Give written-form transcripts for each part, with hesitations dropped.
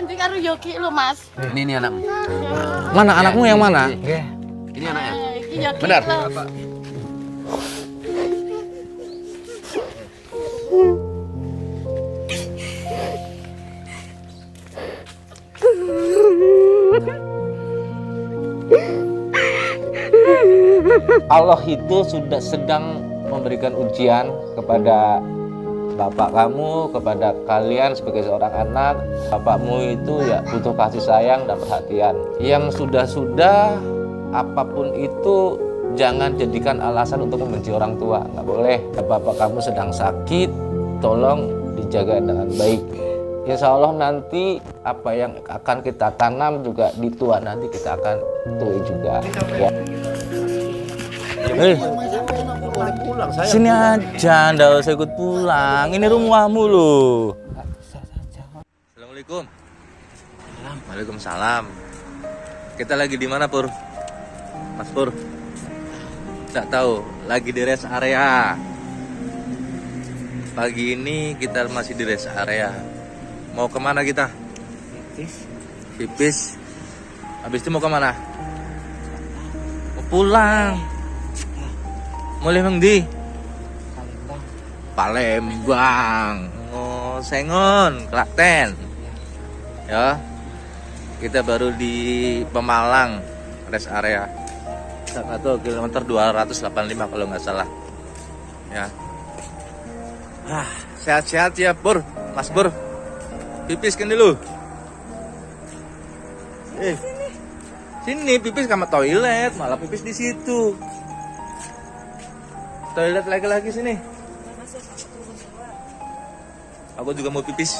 Andri karo Yogi lo Mas. Ini anakmu. Mana anakmu yang mana? Ini anaknya. Iki Yogi Benar. lo. Allah itu sudah sedang memberikan ujian kepada bapak kamu, kepada kalian sebagai seorang anak. Bapakmu itu ya butuh kasih sayang dan perhatian. Yang sudah-sudah apapun itu jangan jadikan alasan untuk membenci orang tua. Nggak boleh. Bapak kamu sedang sakit, tolong dijaga dengan baik. Insya Allah nanti apa yang akan kita tanam juga di tua nanti kita akan tuai juga. Ya. Sini aja, ndak usah ikut pulang. Ini rumahmu loh. Assalamualaikum. Waalaikumsalam. Kita lagi di mana, Pur? Mas Pur? Nggak tahu. Lagi di rest area. Pagi ini kita masih di rest area. Mau kemana kita? Pipis. Habis itu mau kemana? Mau pulang. Mulai mengdi? Palembang. Oh, Sengon, Klaten. Ya. Kita baru di Pemalang, rest area. Atau kilometer 285 kalau nggak salah. Ya. Sehat-sehat ya, Pur. Mas Pur. Pipiskan dulu. Sini pipis kamar toilet, malah pipis di situ. Toilet lagi sini. Aku juga mau pipis.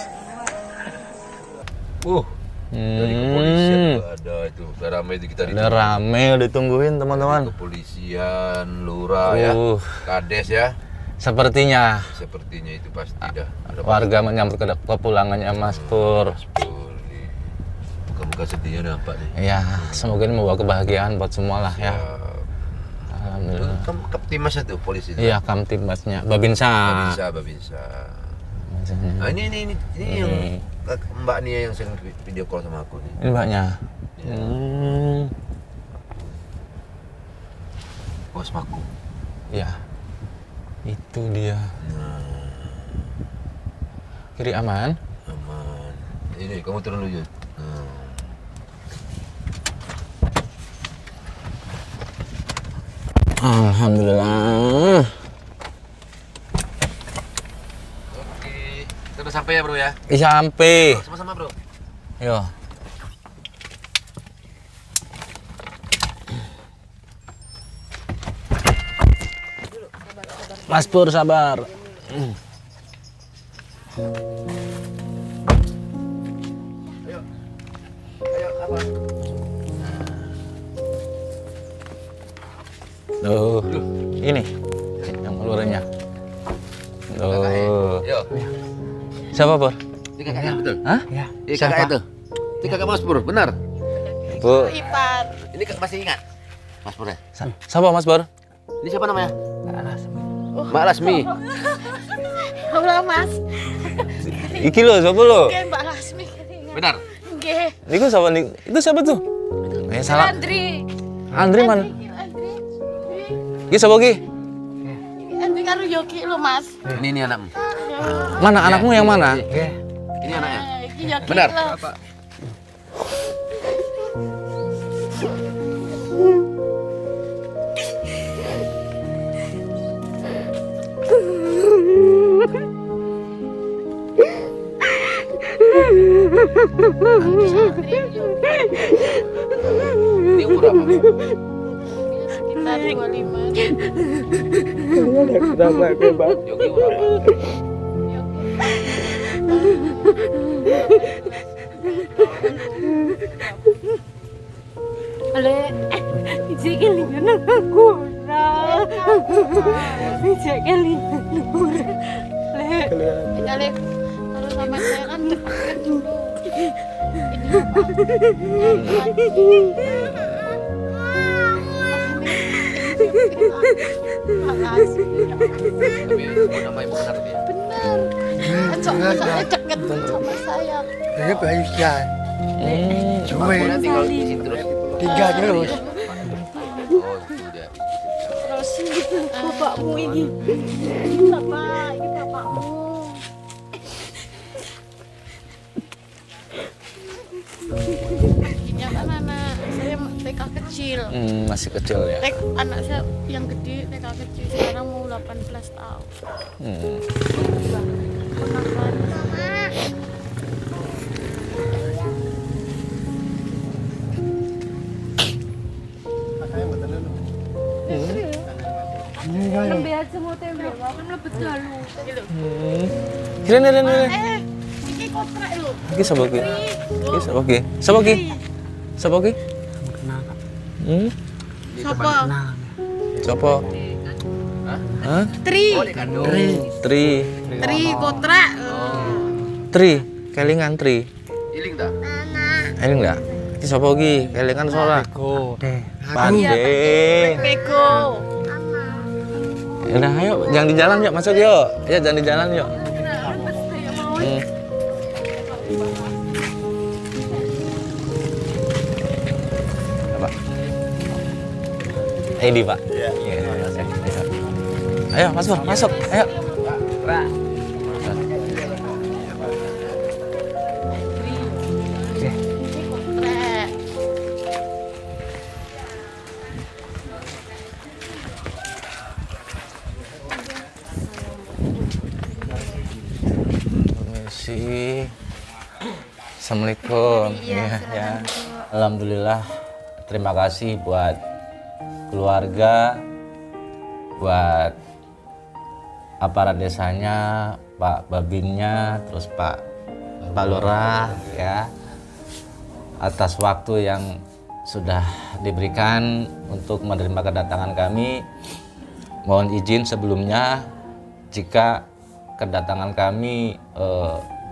Dari kepolisian juga ada itu. Udah ramai itu kita Udah rame, udah ditungguin teman-teman. Kepolisian, lurah ya, kades ya. Sepertinya Itu pasti dah. Ada warga menyambut kepulangannya Mas Pur. Muka-muka sedihnya nampak nih. Ya, semoga ini membawa kebahagiaan buat semua lah ya. Alhamdulillah. Kamu Kaptimas itu polisi. Iya, Kamtibmasnya Babinsa. Babinsa. Nah, ini yang Mbak Nia yang sering video call sama aku nih. Ini mbaknya. Bos Maku. Ya. Itu dia. Kiri aman? Aman. Ini kamu turun dulu, Yud. Alhamdulillah. Oke. Kita udah sampai ya, Bro ya? Sampai. Sama-sama, Bro. Yo. Mas Pur sabar. Ayo, apa? Tuh, ini yang luarnya. Tuh. Yo. Siapa, Pur? Ini kakaknya betul? Hah? Iya, kakaknya tuh. Ini kakak Mas Pur, benar? Bu. Ipar. Ini masih ingat? Mas Pur ya? Siapa, Mas Pur? Ini siapa namanya? Mbak Lasmi. Ora Mas. Iki lho, siapa lho? Nggih Mbak Lasmi. Benar? Nggih. Niku siapa nih? Itu siapa tuh? Salah. Andri. Andri mana? Andri. Iki siapa ki? Andri karo Yogi lo Mas. Ini anakmu. Mana anakmu yang mana? Ini anaknya. Iki Yogi Benar? lo. Ini umur apa? Sekitar 25. Yogi umur apa? Ale, ijek kelingan aku ora. Ijek kelingan ora. Le, kalau sama saya kan dekat dulu. Tapi nama ibu benar ya? Benar. soalnya deket sama saya. Ini Bayu-san. Cuma Aku tinggal di sini terus. 3 terus. Oh, itu dia. Terus bapakmu ini Bapak, ini bapakmu. Ini anak saya TK kecil. Masih kecil ya. Anak saya yang gede TK kecil sekarang mau 18 tahun. Lebih semua tempe, kan lebih dalu. Kira-kira Ini kontrak lho. Iki sapa iki? Iki sapa iki? Sapa iki? Sapa iki? Siapa? Sapa? Hah? Tri. Tri. Kontrak. Tri. Kelingan Tri. Iling tak? Eling enggak? Iki sapa iki? Kelingan soalnya. Pande. Peko. Udah ayo, jangan di jalan yuk, masuk yuk. Ya jangan di jalan yuk. Apa? Ini Pak. Iya. Ayo masuk, masuk. Ayo. Kontrak. Permisi. Assalamualaikum. Ya. Alhamdulillah. Terima kasih buat keluarga, buat aparat desanya, Pak Babinnya, terus Pak Lurah ya, atas waktu yang sudah diberikan untuk menerima kedatangan kami. Mohon izin sebelumnya jika kedatangan kami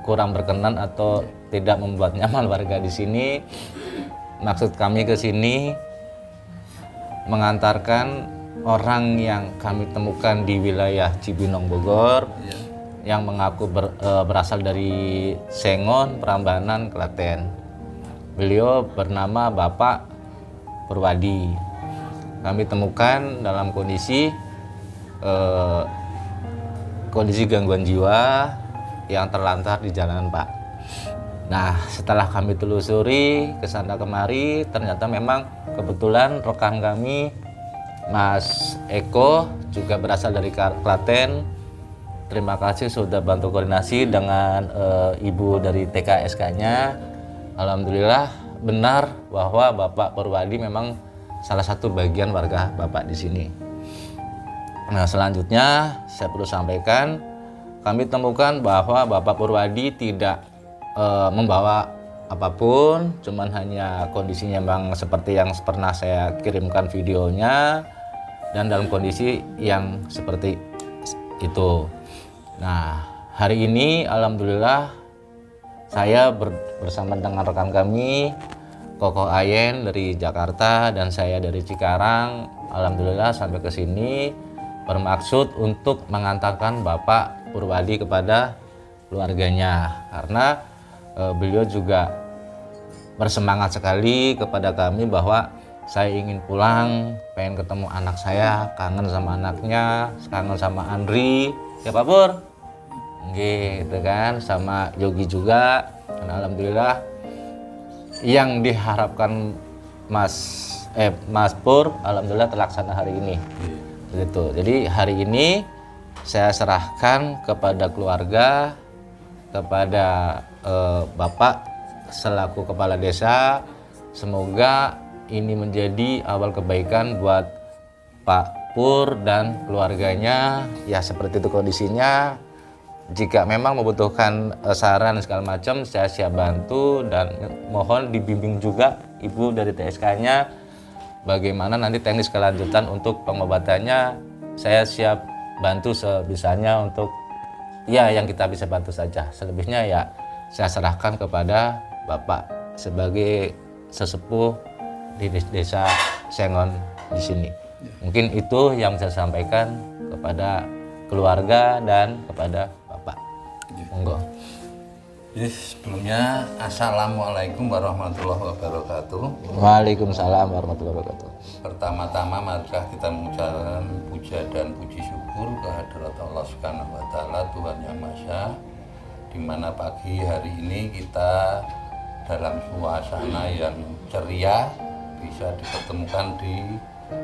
kurang berkenan atau tidak membuat nyaman warga di sini. Maksud kami ke sini mengantarkan orang yang kami temukan di wilayah Cibinong Bogor yang mengaku berasal dari Sengon, Prambanan, Klaten. Beliau bernama Bapak Purwadi. Kami temukan dalam kondisi gangguan jiwa yang terlantar di jalanan, Pak. Nah, setelah kami telusuri kesana kemari, ternyata memang kebetulan rekan kami Mas Eko juga berasal dari Klaten. Terima kasih sudah bantu koordinasi dengan ibu dari TKSK-nya. Alhamdulillah benar bahwa Bapak Purwadi memang salah satu bagian warga Bapak di sini. Nah, selanjutnya saya perlu sampaikan, kami temukan bahwa Bapak Purwadi tidak membawa apapun, cuman hanya kondisinya memang seperti yang pernah saya kirimkan videonya dan dalam kondisi yang seperti itu. Nah, hari ini alhamdulillah saya bersama dengan rekan kami Koko Ayen dari Jakarta dan saya dari Cikarang, alhamdulillah sampai ke sini bermaksud untuk mengantarkan Bapak Purwadi kepada keluarganya, karena beliau juga bersemangat sekali kepada kami bahwa saya ingin pulang, pengen ketemu anak saya, kangen sama anaknya, kangen sama Andri, ya Pak Pur, gitu kan, sama Yogi juga. Dan alhamdulillah yang diharapkan Mas Pur, alhamdulillah terlaksana hari ini. Gitu. Jadi hari ini saya serahkan kepada keluarga, kepada Bapak selaku kepala desa. Semoga ini menjadi awal kebaikan buat Pak Pur dan keluarganya. Ya seperti itu kondisinya. Jika memang membutuhkan saran segala macam, saya siap bantu dan mohon dibimbing juga Ibu dari TSK-nya bagaimana nanti teknis kelanjutan untuk pengobatannya. Saya siap bantu sebisanya untuk ya yang kita bisa bantu saja. Selebihnya ya saya serahkan kepada Bapak sebagai sesepuh di desa Sengon di sini. Mungkin itu yang saya sampaikan kepada keluarga dan kepada Bapak. Monggo. Jadi sebelumnya Assalamualaikum warahmatullahi wabarakatuh. Waalaikumsalam warahmatullahi wabarakatuh. Pertama-tama marilah kita mengucapkan puja dan puji syukur kehadirat Allah Subhanahu wa taala, Tuhan Yang Maha Esa, di mana pagi hari ini kita dalam suasana yang ceria bisa dipertemukan di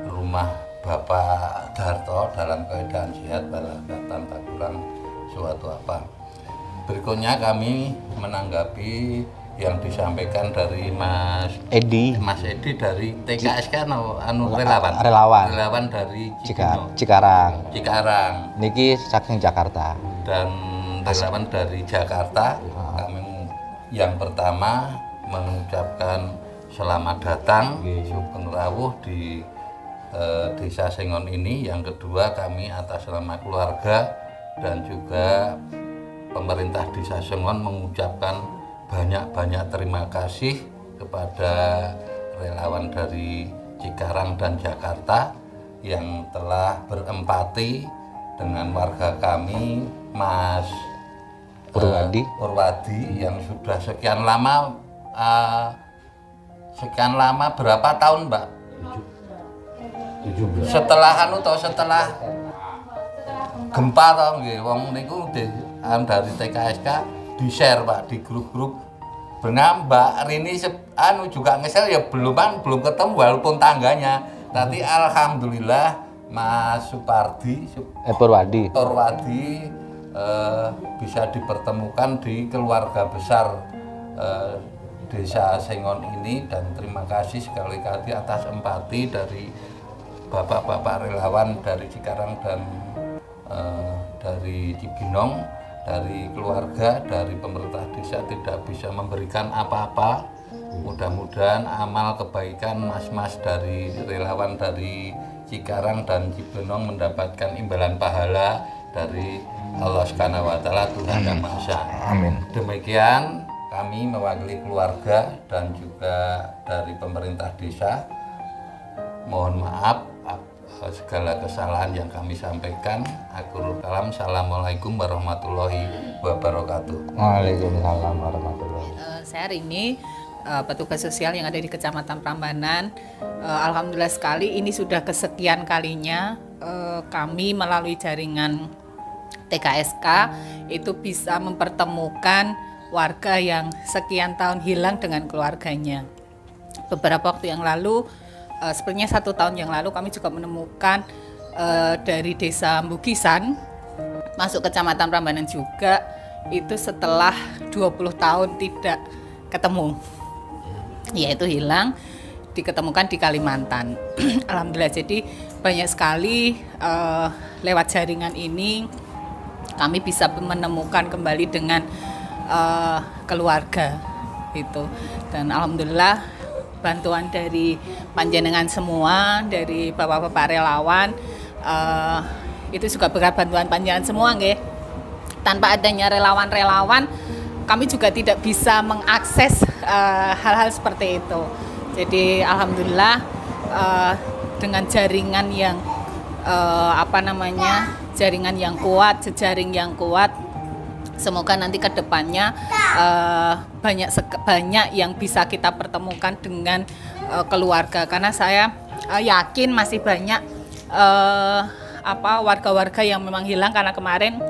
rumah Bapak Darto dalam keadaan sehat walafiat tanpa kurang suatu apa. Berikutnya kami menanggapi yang disampaikan dari Mas Edi dari TKSK relawan dari Cikarang Niki saking Jakarta dan relawan dari Jakarta. Kami yang pertama mengucapkan selamat datang Sugeng Rawuh di Desa Sengon ini. Yang kedua, kami atas nama keluarga dan juga pemerintah Desa Sengon mengucapkan banyak-banyak terima kasih kepada relawan dari Cikarang dan Jakarta yang telah berempati dengan warga kami, Mas Purwadi yang sudah sekian lama berapa tahun, Mbak? 17. Setelah gempa toh nggih, wong niku dari TKSK di-share Pak di grup-grup. Benar Mbak Rini juga ngesel ya belum ketemu walaupun tangganya. Tapi alhamdulillah Mas Purwadi bisa dipertemukan di keluarga besar Desa Sengon ini, dan terima kasih sekali-kali atas empati dari bapak-bapak relawan dari Cikarang dan dari Cibinong, dari keluarga, dari pemerintah desa tidak bisa memberikan apa-apa. Mudah-mudahan amal kebaikan mas-mas dari relawan dari Cikarang dan Cibinong mendapatkan imbalan pahala dari Allah Subhanahu wa taala, Tuhan Yang Maha Esa. Amin. Demikian kami mewakili keluarga dan juga dari pemerintah desa. Mohon maaf segala kesalahan yang kami sampaikan. Akhirul kalam, assalamualaikum warahmatullahi wabarakatuh. Waalaikumsalam warahmatullahi wabarakatuh. Saya Rini, petugas sosial yang ada di Kecamatan Prambanan. Alhamdulillah sekali ini sudah kesekian kalinya kami melalui jaringan TKSK itu bisa mempertemukan warga yang sekian tahun hilang dengan keluarganya. Beberapa waktu yang lalu, sebenarnya 1 tahun yang lalu kami juga menemukan dari desa Bukisan masuk Kecamatan Prambanan juga, itu setelah 20 tahun tidak ketemu, yaitu hilang, diketemukan di Kalimantan. Alhamdulillah, jadi banyak sekali lewat jaringan ini kami bisa menemukan kembali dengan keluarga itu, dan alhamdulillah bantuan dari panjenengan semua, dari bapak-bapak relawan, itu juga berkat bantuan panjenengan semua nggih. Tanpa adanya relawan-relawan, kami juga tidak bisa mengakses hal-hal seperti itu. Jadi alhamdulillah dengan jaringan yang jaringan yang kuat, jejaring yang kuat, semoga nanti ke depannya banyak yang bisa kita pertemukan dengan keluarga, karena saya yakin masih banyak warga-warga yang memang hilang, karena kemarin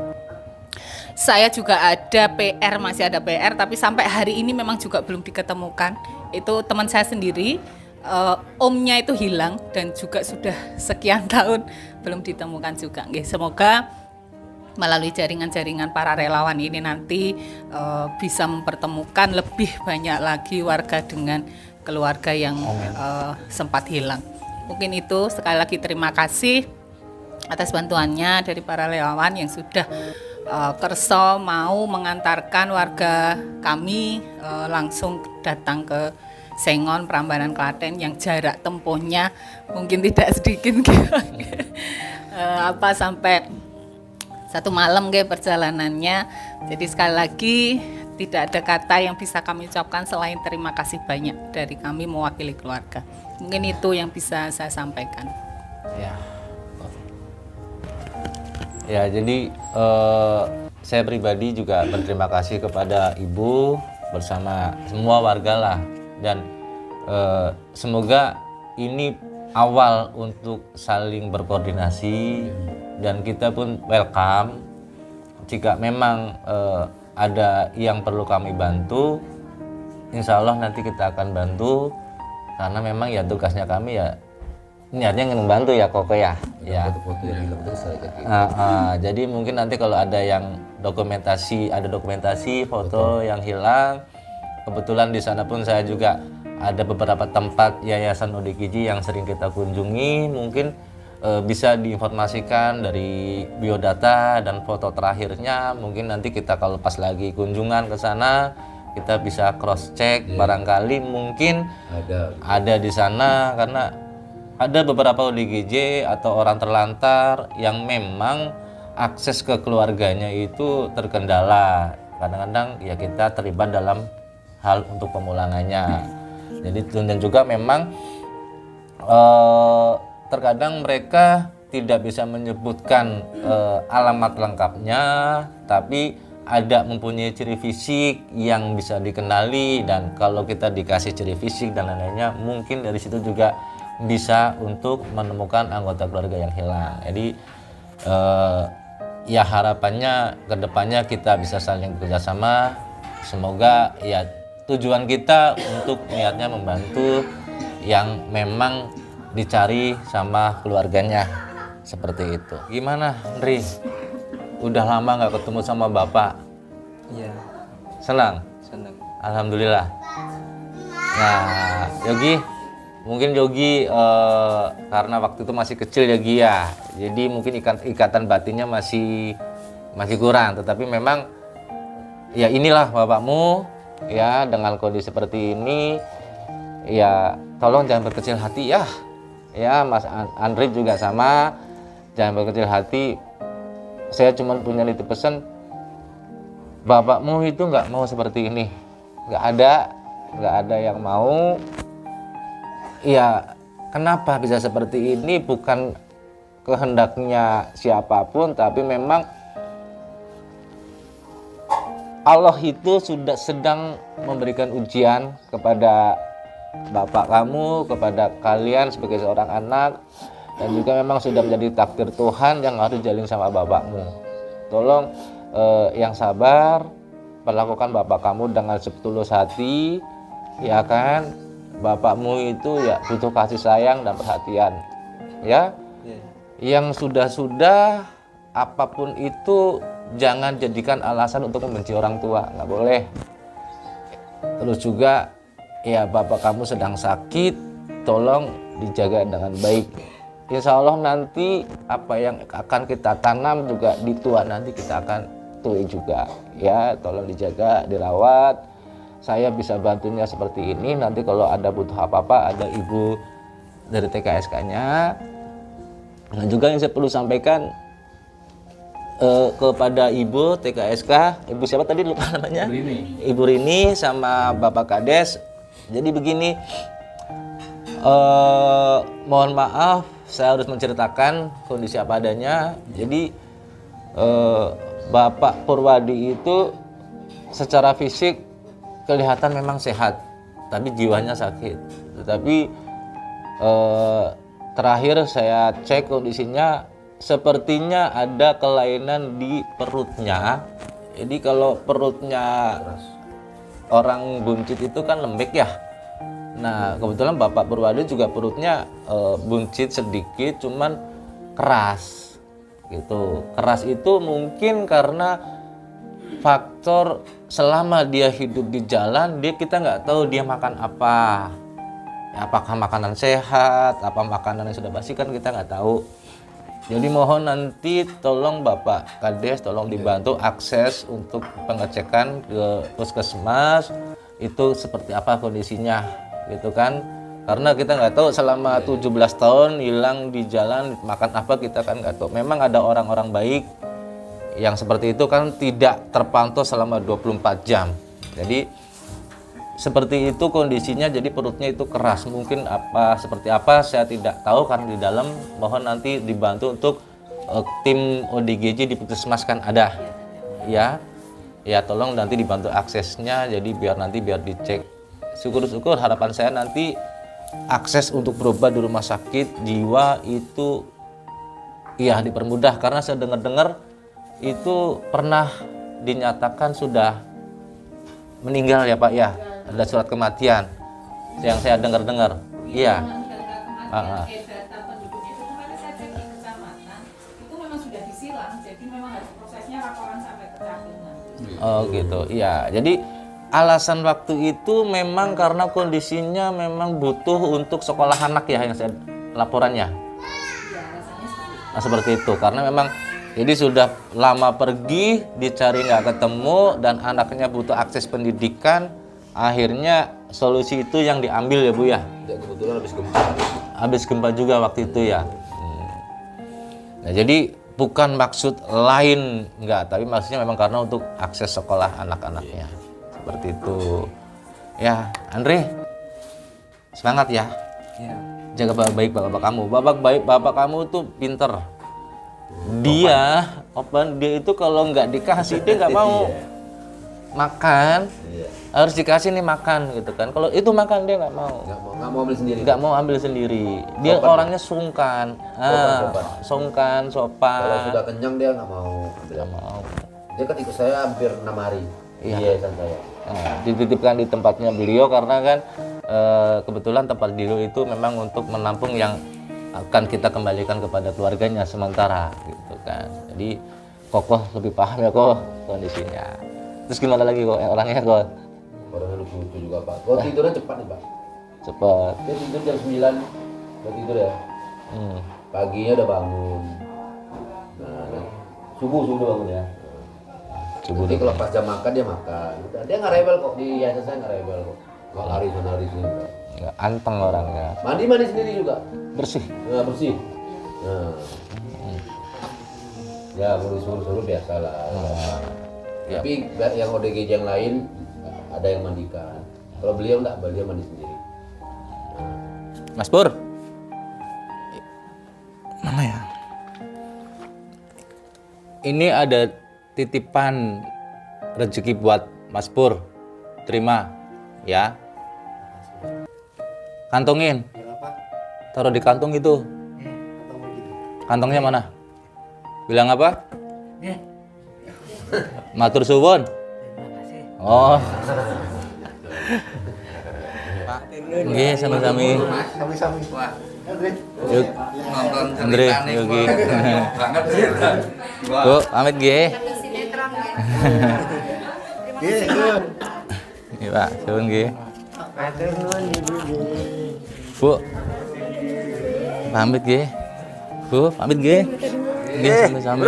saya juga masih ada PR, tapi sampai hari ini memang juga belum diketemukan. Itu teman saya sendiri, omnya itu hilang dan juga sudah sekian tahun belum ditemukan juga. Semoga melalui jaringan-jaringan para relawan ini nanti bisa mempertemukan lebih banyak lagi warga dengan keluarga yang sempat hilang. Mungkin itu, sekali lagi terima kasih atas bantuannya dari para relawan yang sudah kerso mau mengantarkan warga kami langsung datang ke Sengon, Prambanan, Klaten, yang jarak tempuhnya mungkin tidak sedikit sampai 1 malam perjalanannya. Jadi sekali lagi tidak ada kata yang bisa kami ucapkan selain terima kasih banyak dari kami mewakili keluarga. Mungkin itu yang bisa saya sampaikan. Ya, jadi saya pribadi juga berterima kasih kepada Ibu bersama semua warga lah, dan semoga ini awal untuk saling berkoordinasi, dan kita pun welcome jika memang ada yang perlu kami bantu. Insya Allah nanti kita akan bantu, karena memang ya tugasnya kami ya niatnya ingin membantu ya Koko ya. Foto-foto yang hilang itu saya jadi. Jadi mungkin nanti kalau ada yang dokumentasi foto yang hilang. Kebetulan di sana pun saya juga ada beberapa tempat Yayasan ODGJ yang sering kita kunjungi. Mungkin bisa diinformasikan dari biodata dan foto terakhirnya. Mungkin nanti kita kalau pas lagi kunjungan ke sana kita bisa cross check, barangkali mungkin ada di sana, karena ada beberapa ODGJ atau orang terlantar yang memang akses ke keluarganya itu terkendala. Kadang-kadang ya kita terlibat dalam hal untuk pemulangannya. Jadi dan juga memang terkadang mereka tidak bisa menyebutkan alamat lengkapnya, tapi ada mempunyai ciri fisik yang bisa dikenali, dan kalau kita dikasih ciri fisik dan lain-lainnya, mungkin dari situ juga bisa untuk menemukan anggota keluarga yang hilang. Jadi ya harapannya kedepannya kita bisa saling bekerjasama. Semoga ya tujuan kita untuk niatnya membantu yang memang dicari sama keluarganya, seperti itu. Gimana, Andri? Udah lama nggak ketemu sama Bapak? Iya. Senang? Senang. Alhamdulillah. Nah, Yogi, mungkin Yogi karena waktu itu masih kecil Yogi ya, jadi mungkin ikatan batinnya masih kurang. Tetapi memang ya inilah bapakmu ya, dengan kondisi seperti ini ya tolong jangan berkecil hati ya. Ya Mas Andri juga sama, jangan berkecil hati. Saya cuma punya nitip pesan, bapakmu itu nggak mau seperti ini, nggak ada yang mau. Ya kenapa bisa seperti ini, bukan kehendaknya siapapun, tapi memang Allah itu sudah sedang memberikan ujian kepada bapak kamu, kepada kalian sebagai seorang anak, dan juga memang sudah menjadi takdir Tuhan yang harus jalin sama bapakmu. Tolong yang sabar, perlakukan bapak kamu dengan setulus hati, ya kan? Bapakmu itu ya butuh kasih sayang dan perhatian, ya. Yang sudah apapun itu jangan jadikan alasan untuk membenci orang tua, nggak boleh. Terus juga ya bapak kamu sedang sakit, tolong dijaga dengan baik. Insya Allah nanti apa yang akan kita tanam juga di tua nanti kita akan tuai juga, ya. Tolong dijaga, dirawat. Saya bisa bantunya seperti ini. Nanti kalau ada butuh apa-apa, ada ibu dari TKSK-nya. Nah juga yang saya perlu sampaikan kepada ibu TKSK, ibu siapa tadi lupa namanya? Ibu Rini sama Bapak Kades. Jadi begini, mohon maaf saya harus menceritakan kondisi apa adanya. Jadi Bapak Purwadi itu secara fisik kelihatan memang sehat, tapi jiwanya sakit. Tetapi terakhir saya cek kondisinya, sepertinya ada kelainan di perutnya. Jadi kalau perutnya orang buncit itu kan lembek ya. Nah kebetulan Bapak Purwadi juga perutnya buncit sedikit, cuman keras gitu. Keras itu mungkin karena faktor selama dia hidup di jalan, kita nggak tahu dia makan apa, ya, apakah makanan sehat, apa makanan yang sudah basi, kan kita nggak tahu. Jadi mohon nanti tolong Bapak Kades tolong dibantu akses untuk pengecekan ke puskesmas itu seperti apa kondisinya, gitu kan? Karena kita nggak tahu selama 17 tahun hilang di jalan makan apa, kita kan nggak tahu. Memang ada orang-orang baik yang seperti itu kan tidak terpantau selama 24 jam. Jadi seperti itu kondisinya, jadi perutnya itu keras. Mungkin seperti apa saya tidak tahu karena di dalam. Mohon nanti dibantu untuk tim ODGJ di puskesmas kan ada. ya. Ya tolong nanti dibantu aksesnya, jadi biar dicek. Syukur-syukur harapan saya nanti akses untuk berobat di rumah sakit jiwa itu ya dipermudah, karena saya dengar-dengar itu pernah dinyatakan sudah meninggal ya Pak ya, ada surat kematian yang saya dengar-dengar. Iya. Data penduduknya itu kemarin saya cek di kecamatan itu memang sudah disilang, jadi memang harus prosesnya laporan sampai ke Cakungan. Oh gitu, iya. Jadi alasan waktu itu memang karena kondisinya memang butuh untuk sekolah anak ya yang saya laporannya. Nah, seperti itu, karena memang jadi sudah lama pergi, dicari nggak ketemu, dan anaknya butuh akses pendidikan. Akhirnya solusi itu yang diambil ya Bu ya. Ya, kebetulan habis gempa. Habis gempa juga waktu itu ya. Nah, jadi bukan maksud lain enggak, tapi maksudnya memang karena untuk akses sekolah anak-anaknya. Seperti itu. Ya, Andre. Semangat ya. Jaga baik bapak kamu. Bapak kamu tuh pinter. Dia itu kalau nggak dikasih dia nggak mau makan. Harus dikasih nih makan gitu kan. Kalau itu makan dia nggak mau. Nggak mau ambil sendiri. Nggak mau ambil sendiri. Dia Sopan, orangnya sungkan. Sungkan, sopan. Kalau sudah kenyang dia nggak mau ambil. Nggak mau. Dia kan ikut saya hampir 6 hari. Iya. Di yayasan saya. Nah, dititipkan di tempatnya beliau karena kan kebetulan tempat beliau itu memang untuk menampung yang akan kita kembalikan kepada keluarganya sementara gitu kan. Jadi kokoh lebih paham ya kok kondisinya. Terus gimana lagi kok orangnya kok? Orangnya lucu juga Pak. Kalau tidurnya cepat nih Pak. Cepat. Dia tidur jam 9 udah tidur ya. Paginya udah bangun. Nah, subuh bangun ya. Nanti kalau pas jam makan dia makan. Dia nggak rebel kok, di yayasan saya nggak rebel kok. Nggak lari sana lari sini. Nggak anteng orangnya. Mandi sendiri juga. Bersih. Nah, bersih. Nah. Ya ngurus-ngurus biasa lah. Ya. Tapi yang ODGJ yang lain ada yang mandikan. Kalau beliau enggak, beliau mandi sendiri. Mas Pur. Mana ya? Ini ada titipan rezeki buat Mas Pur. Terima ya. Kantongin. Taruh di kantong itu. Kantongnya mana? Bilang apa? Matur suwun. Oh. Nggih, sami-sami. Sami-sami. Yuk, Nonton Andre, ceritanya Yogi. banget sih. Bu, pamit nggih. Iya, Gun. Iya, Pak, suwun nggih. Matur nuwun Ibu. Bu. Pamit nggih. Bu, pamit nggih. Nggih, sami-sami.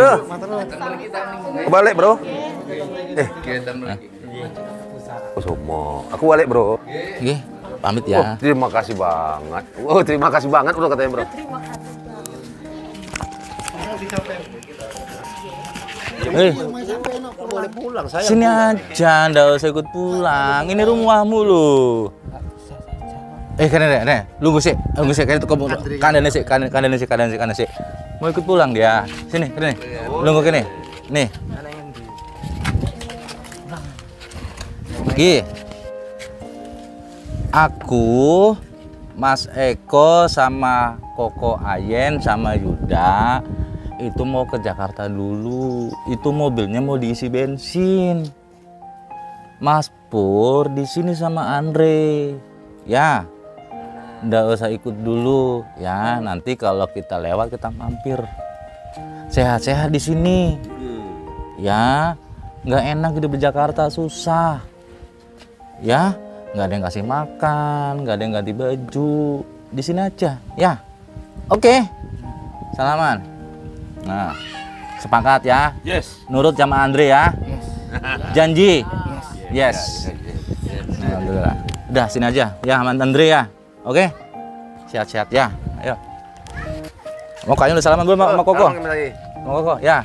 Balik, Bro. Kegiatan lagi. Oh, somo. Aku balik, Bro. Nggih, pamit ya. Terima kasih banget. Oh, terima kasih banget udah katanya, Bro. Boleh pulang saya. Sini aja, ndak usah ikut pulang. Ini rumahmu loh. Kene, lungguh sih, kene kandane sih. Mau ikut pulang dia. Sini, kene. Lungguh kene. Nih. Iki. Aku, Mas Eko sama Koko Ayen sama Yuda itu mau ke Jakarta dulu. Itu mobilnya mau diisi bensin. Mas Pur di sini sama Andre. Ya. Nggak usah ikut dulu ya. Nanti kalau kita lewat kita mampir. Sehat-sehat di sini. Ya. Nggak enak hidup di Jakarta, susah. Ya. Nggak ada yang kasih makan, nggak ada yang ganti baju. Di sini aja, ya. Oke. Salaman. Nah, sepakat ya. Yes. Nurut sama Andre ya. Yes. Janji. Yes. Alhamdulillah. Udah sini aja, ya sama Andre ya. Oke. Sehat-sehat ya. Ayo. Mau kayaknya udah salaman gue sama Koko. Sama Koko, ya.